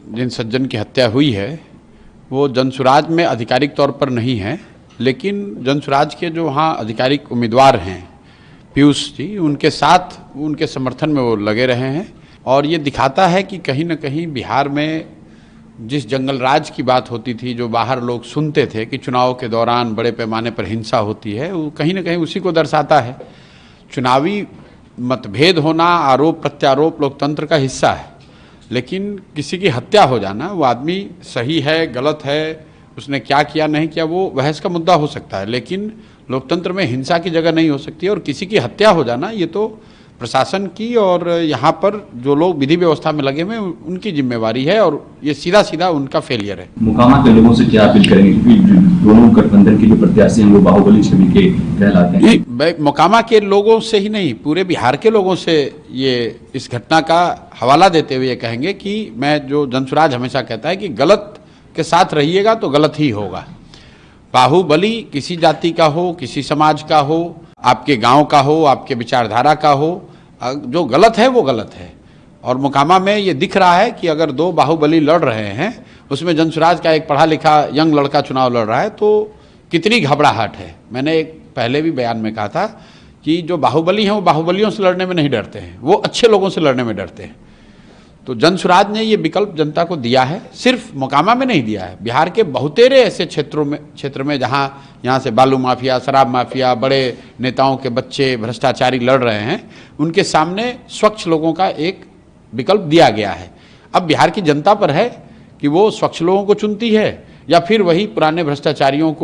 जिन सज्जन की हत्या हुई है वो जनसुराज में आधिकारिक तौर पर नहीं है, लेकिन जनसुराज के जो वहाँ आधिकारिक उम्मीदवार हैं पीयूष जी, उनके साथ उनके समर्थन में वो लगे रहे हैं। और ये दिखाता है कि कहीं न कहीं बिहार में जिस जंगल राज की बात होती थी, जो बाहर लोग सुनते थे कि चुनाव के दौरान बड़े पैमाने पर हिंसा होती है, वो कहीं न कहीं उसी को दर्शाता है। चुनावी मतभेद होना, आरोप प्रत्यारोप लोकतंत्र का हिस्सा है, लेकिन किसी की हत्या हो जाना, वो आदमी सही है गलत है, उसने क्या किया नहीं किया, वो बहस का मुद्दा हो सकता है, लेकिन लोकतंत्र में हिंसा की जगह नहीं हो सकती। और किसी की हत्या हो जाना ये तो प्रशासन की और यहाँ पर जो लोग विधि व्यवस्था में लगे हुए हैं उनकी जिम्मेवारी है, और ये सीधा सीधा उनका फेलियर है। मोकामा के लोगों से क्या अपील करेंगे, क्योंकि दोनों गठबंधन के जो प्रत्याशी हैं वो बाहुबली छवि के कहलाते हैं? मोकामा के लोगों से ही नहीं, पूरे बिहार के लोगों से ये इस घटना का हवाला देते हुए ये कहेंगे कि मैं जो जनसुराज हमेशा कहता है कि गलत के साथ रहिएगा तो गलत ही होगा। बाहुबली किसी जाति का हो, किसी समाज का हो, आपके गांव का हो, आपके विचारधारा का हो, जो गलत है वो गलत है। और मोकामा में ये दिख रहा है कि अगर दो बाहुबली लड़ रहे हैं, उसमें जनसुराज का एक पढ़ा लिखा यंग लड़का चुनाव लड़ रहा है, तो कितनी घबराहट है। मैंने एक पहले भी बयान में कहा था कि जो बाहुबली हैं वो बाहुबलियों से लड़ने में नहीं डरते हैं, वो अच्छे लोगों से लड़ने में डरते हैं। तो जनसुराज ने ये विकल्प जनता को दिया है, सिर्फ मोकामा में नहीं दिया है, बिहार के बहुतेरे ऐसे क्षेत्र में जहाँ यहाँ से बालू माफिया, शराब माफिया, बड़े नेताओं के बच्चे भ्रष्टाचारी लड़ रहे हैं, उनके सामने स्वच्छ लोगों का एक विकल्प दिया गया है। अब बिहार की जनता पर है कि वो स्वच्छ लोगों को चुनती है या फिर वही पुराने भ्रष्टाचारियों को